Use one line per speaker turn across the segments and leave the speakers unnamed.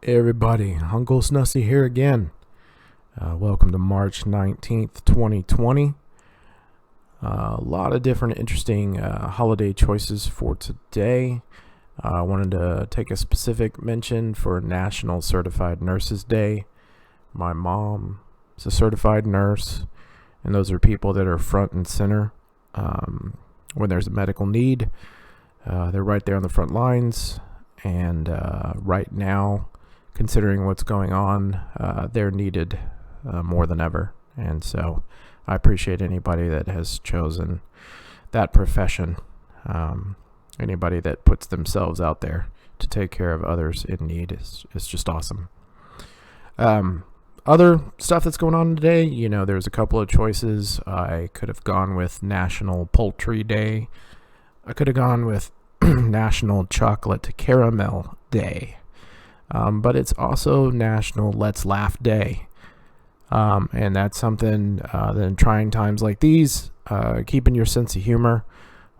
Hey everybody, Uncle Snussy here again. Welcome to March 19th, 2020. A lot of different interesting holiday choices for today. I wanted to take a specific mention for National Certified Nurses Day. My mom is a certified nurse, and those are people that are front and center when there's a medical need. They're right there on the front lines, and right now, considering what's going on, they're needed more than ever. And so I appreciate anybody that has chosen that profession, anybody that puts themselves out there to take care of others in need is just awesome. Other stuff that's going on today, there's a couple of choices. I could have gone with National Poultry Day. I could have gone with National Chocolate Caramel Day. But it's also National Let's Laugh Day. And that's something that in trying times like these, keeping your sense of humor.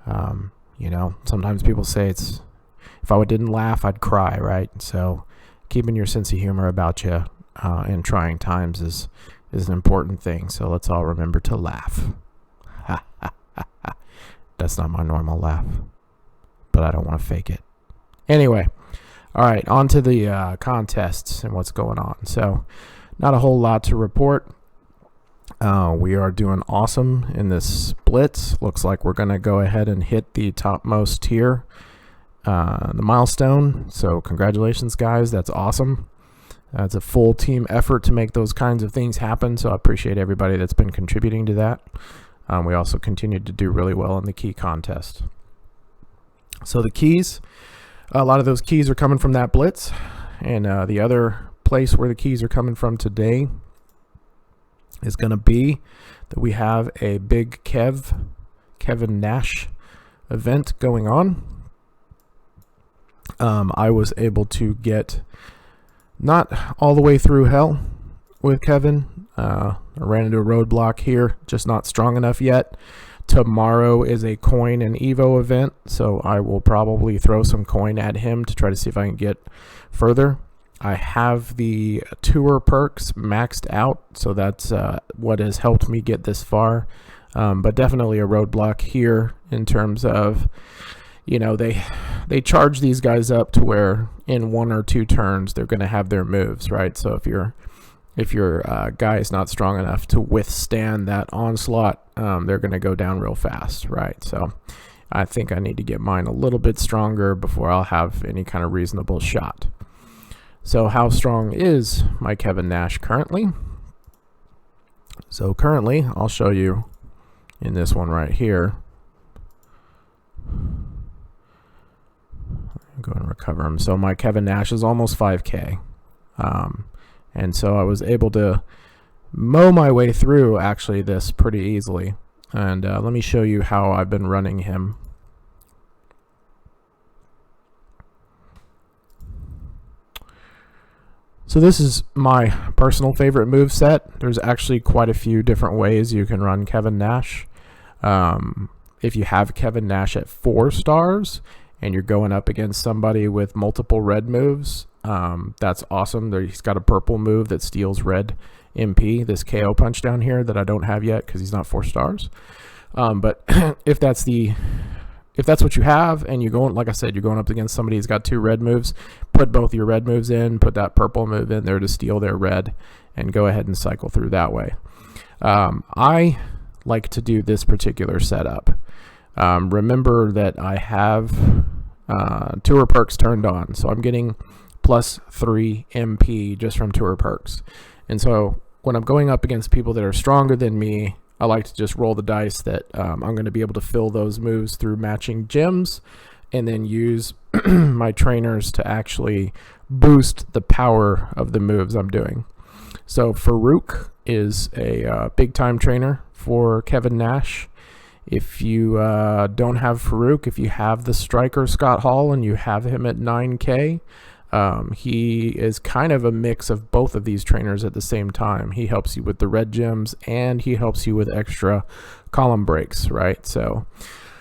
Sometimes people say if I didn't laugh, I'd cry, right? So keeping your sense of humor about you in trying times is an important thing. So let's all remember to laugh. That's not my normal laugh, but I don't want to fake it. Anyway. All right, on to the contests and what's going on. So not a whole lot to report. We are doing awesome in this blitz. Looks like we're going to go ahead and hit the topmost tier, the milestone. So congratulations, guys. That's awesome. It's a full team effort to make those kinds of things happen. So I appreciate everybody that's been contributing to that. We also continued to do really well in the key contest. So the keys. A lot of those keys are coming from that blitz, and the other place where the keys are coming from today is going to be that we have a big Kevin Nash event going on. I was able to get not all the way through hell with Kevin. I ran into a roadblock here, just not strong enough yet. Tomorrow is a coin and Evo event, so I will probably throw some coin at him to try to see if I can get further. I have the tour perks maxed out, so that's what has helped me get this far. But definitely a roadblock here in terms of, they charge these guys up to where in 1 or 2 turns they're going to have their moves, right? So if your guy is not strong enough to withstand that onslaught, they're going to go down real fast, right? So I think I need to get mine a little bit stronger before I'll have any kind of reasonable shot. So how strong is my Kevin Nash currently? So currently, I'll show you in this one right here. Go and recover him. So my Kevin Nash is almost 5K. And so I was able to mow my way through actually this pretty easily. And let me show you how I've been running him. So this is my personal favorite move set. There's actually quite a few different ways you can run Kevin Nash. If you have Kevin Nash at 4 stars and you're going up against somebody with multiple red moves, that's awesome. He's got a purple move that steals red MP, this KO punch down here that I don't have yet because he's not 4 stars. But if that's what you have and you're going, like I said, you're going up against somebody who's got 2 red moves, put both your red moves in, put that purple move in there to steal their red, and go ahead and cycle through that way. I like to do this particular setup. Remember that I have tour perks turned on, so I'm getting plus 3 MP just from tour perks. And so when I'm going up against people that are stronger than me, I like to just roll the dice that I'm going to be able to fill those moves through matching gems and then use my trainers to actually boost the power of the moves I'm doing. So Farouk is a big time trainer for Kevin Nash. If you don't have Farouk, if you have the striker Scott Hall and you have him at 9K, he is kind of a mix of both of these trainers at the same time. He helps you with the red gems and he helps you with extra column breaks, right? So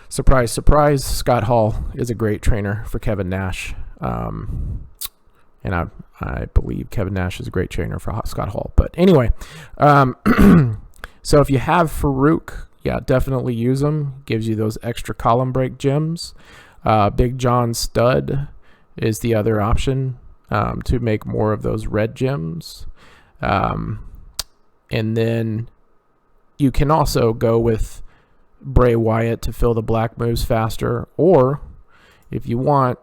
surprise, surprise, Scott Hall is a great trainer for Kevin Nash. And I believe Kevin Nash is a great trainer for Scott Hall. But anyway, so if you have Farouk, yeah, definitely use him. Gives you those extra column break gems. Big John Stud is the other option to make more of those red gems. And then you can also go with Bray Wyatt to fill the black moves faster. Or if you want,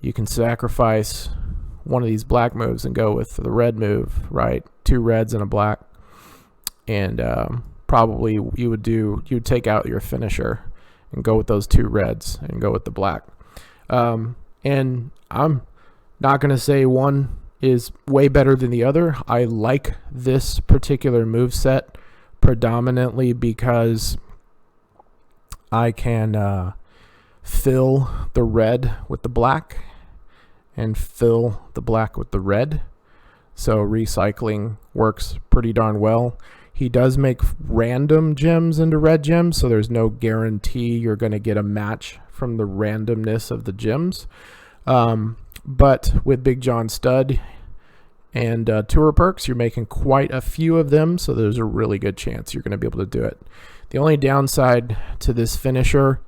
you can sacrifice one of these black moves and go with the red move, right? 2 reds and a black. And probably you would take out your finisher and go with those 2 reds and go with the black. And I'm not going to say one is way better than the other. I like this particular move set predominantly because I can fill the red with the black and fill the black with the red. So recycling works pretty darn well. He does make random gems into red gems, so there's no guarantee you're going to get a match from the randomness of the gems. But with Big John Stud and Tour Perks, you're making quite a few of them, so there's a really good chance you're going to be able to do it. The only downside to this finisher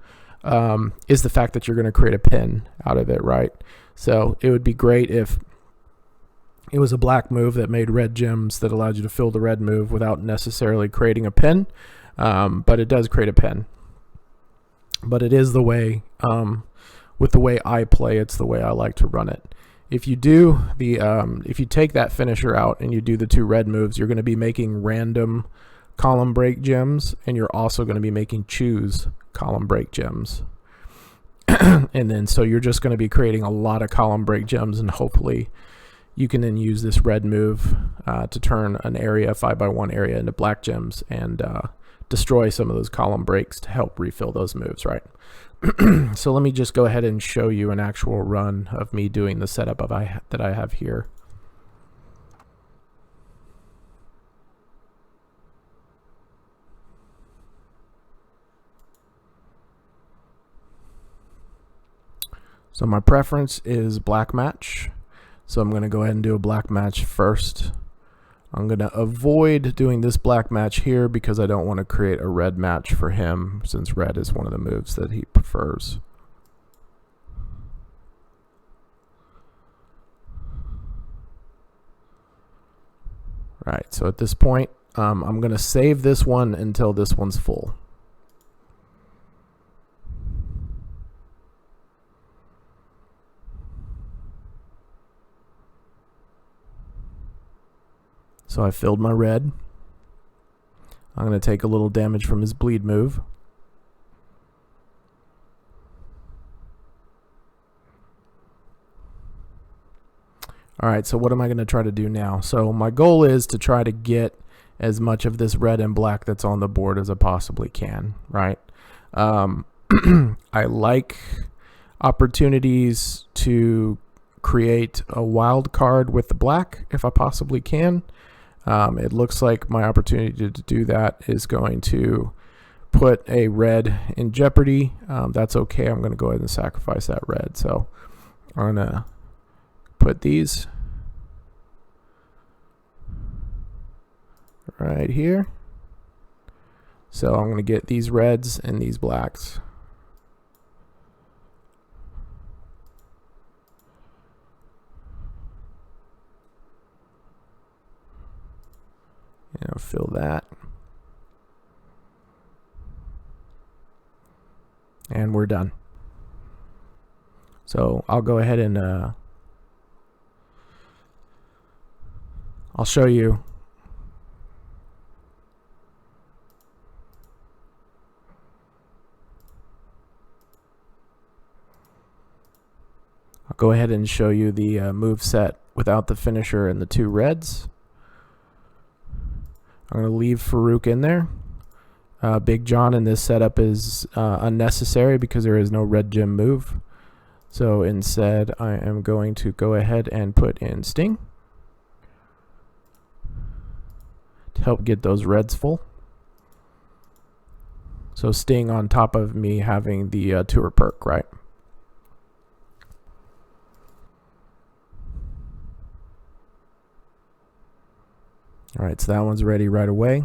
is the fact that you're going to create a pin out of it, right? So it would be great if it was a black move that made red gems that allowed you to fill the red move without necessarily creating a pin. But it does create a pin. But it is the way, with the way I play, it's the way I like to run it. If you do if you take that finisher out and you do the 2 red moves, you're going to be making random column break gems, and you're also going to be making choose column break gems. And then so you're just going to be creating a lot of column break gems, and hopefully you can then use this red move to turn an area, 5x1 area, into black gems and destroy some of those column breaks to help refill those moves, right? So let me just go ahead and show you an actual run of me doing the setup that I have here. So my preference is black match. So I'm going to go ahead and do a black match first. I'm going to avoid doing this black match here because I don't want to create a red match for him, since red is one of the moves that he prefers. Right, so at this point, I'm going to save this one until this one's full. So I filled my red. I'm going to take a little damage from his bleed move. Alright, so what am I going to try to do now? So my goal is to try to get as much of this red and black that's on the board as I possibly can, right? I like opportunities to create a wild card with the black if I possibly can. It looks like my opportunity to do that is going to put a red in jeopardy. That's okay. I'm going to go ahead and sacrifice that red. So I'm going to put these right here. So I'm going to get these reds and these blacks. And I'll fill that. And we're done. So I'll go ahead and I'll show you. I'll go ahead and show you the move set without the finisher and the 2 reds. I'm going to leave Farouk in there. Big John in this setup is unnecessary because there is no red gem move. So instead, I am going to go ahead and put in Sting to help get those reds full. So Sting on top of me having the tour perk, right? All right, so that one's ready right away.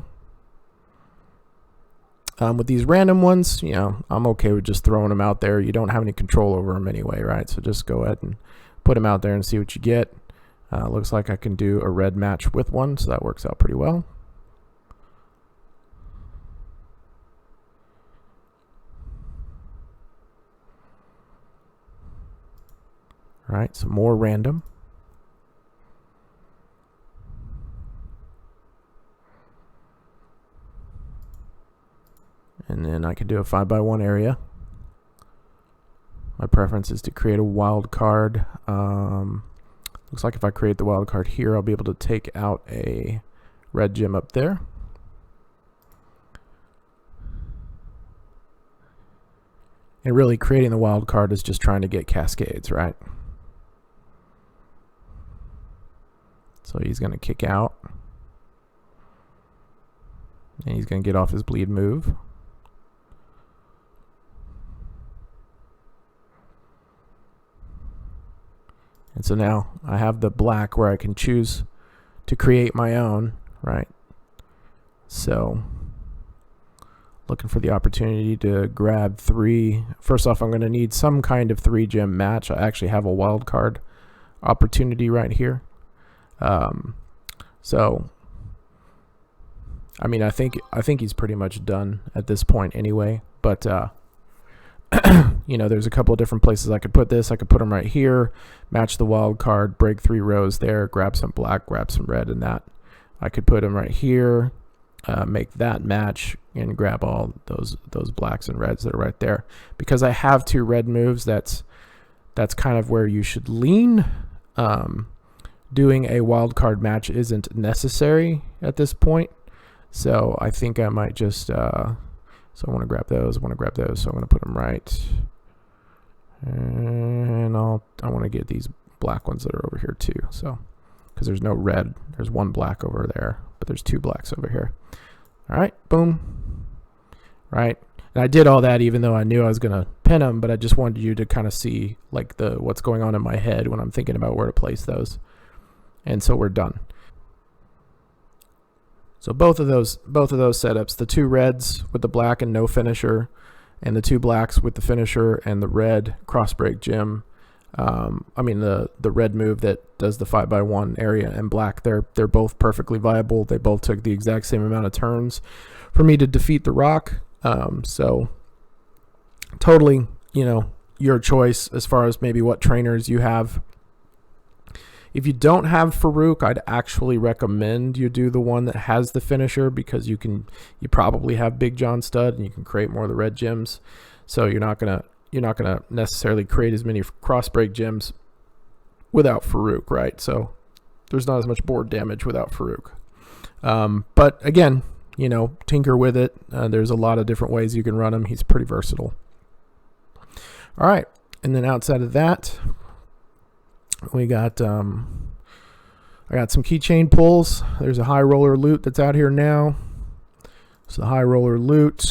With these random ones, I'm okay with just throwing them out there. You don't have any control over them anyway, right? So just go ahead and put them out there and see what you get. Looks like I can do a red match with one, so that works out pretty well. All right, some more random. And then I can do a 5x1 area. My preference is to create a wild card. Looks like if I create the wild card here, I'll be able to take out a red gem up there. And really creating the wild card is just trying to get cascades, right? So he's going to kick out. And he's going to get off his bleed move. And so now I have the black where I can choose to create my own, right? So looking for the opportunity to grab 3. First off, I'm going to need some kind of 3-gem match. I actually have a wild card opportunity right here. So I mean, I think he's pretty much done at this point anyway, but there's a couple of different places I could put this. I could put him right here, match the wild card, break 3 rows there, grab some black, grab some red in that. I could put him right here, make that match, and grab all those blacks and reds that are right there. Because I have 2 red moves, that's kind of where you should lean. Doing a wild card match isn't necessary at this point. So I think I might just, so I want to grab those, so I'm going to put them right. And I want to get these black ones that are over here too. So, because there's no red, there's 1 black over there, but there's 2 blacks over here. All right, boom. Right. And I did all that even though I knew I was going to pin them, but I just wanted you to kind of see like what's going on in my head when I'm thinking about where to place those. And so we're done. So both of those setups, the 2 reds with the black and no finisher, and the 2 blacks with the finisher and the red cross break gem. The red move that does the 5x1 area and black, they're both perfectly viable. They both took the exact same amount of turns for me to defeat the rock. So totally, your choice as far as maybe what trainers you have. If you don't have Farouk, I'd actually recommend you do the one that has the finisher, because you probably have Big John Stud and you can create more of the red gems. So you're not gonna necessarily create as many cross break gems without Farouk, right? So there's not as much board damage without Farouk. But again, tinker with it. There's a lot of different ways you can run him. He's pretty versatile. All right, and then outside of that, we got I got some keychain pulls. There's a high roller loot that's out here now. So the high roller loot,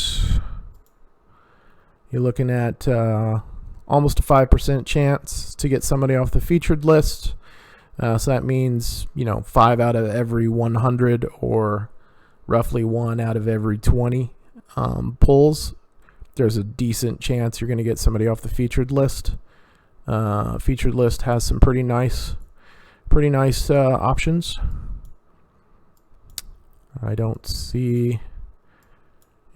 you're looking at almost a 5% chance to get somebody off the featured list. So that means 5 out of every 100, or roughly 1 out of every 20 pulls. There's a decent chance you're going to get somebody off the featured list. Featured list has some pretty nice options. I don't see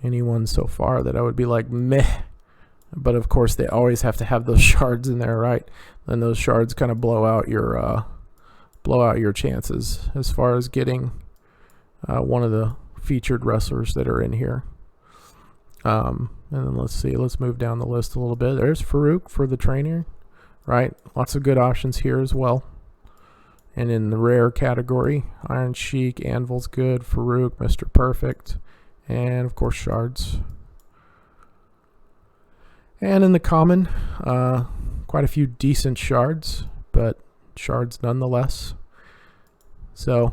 anyone so far that I would be like meh, but of course they always have to have those shards in there, right? And those shards kind of blow out your chances as far as getting one of the featured wrestlers that are in here. And then let's move down the list a little bit. There's Farouk for the trainer. Right, lots of good options here as well. And in the rare category, Iron Sheik, Anvil's good, Farouk, Mr. Perfect, and of course shards. And in the common, quite a few decent shards, but shards nonetheless. So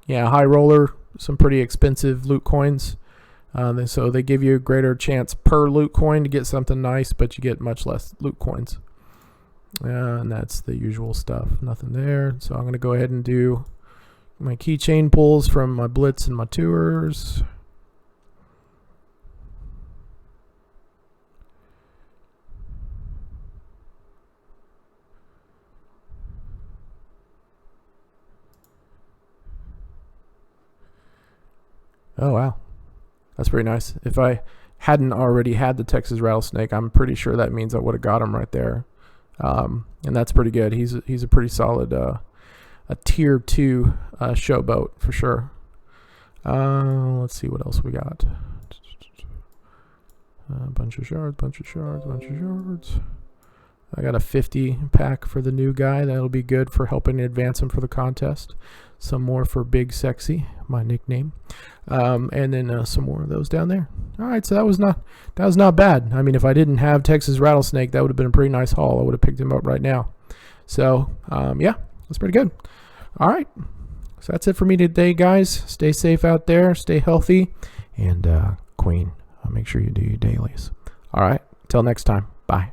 yeah, high roller, some pretty expensive loot coins. So they give you a greater chance per loot coin to get something nice, but you get much less loot coins. And that's the usual stuff. Nothing there. So I'm going to go ahead and do my keychain pulls from my Blitz and my tours. Oh, wow. That's pretty nice. If I hadn't already had the Texas Rattlesnake, I'm pretty sure that means I would have got him right there. And that's pretty good. He's a pretty solid a tier 2 showboat for sure. Let's see what else we got. Bunch of shards. I got a 50 pack for the new guy. That'll be good for helping advance him for the contest. Some more for Big Sexy, my nickname. And then some more of those down there. All right, so that was not bad. I mean, if I didn't have Texas Rattlesnake, that would have been a pretty nice haul. I would have picked him up right now. So, yeah, that's pretty good. All right, so that's it for me today, guys. Stay safe out there. Stay healthy. And, Queen, make sure you do your dailies. All right, till next time. Bye.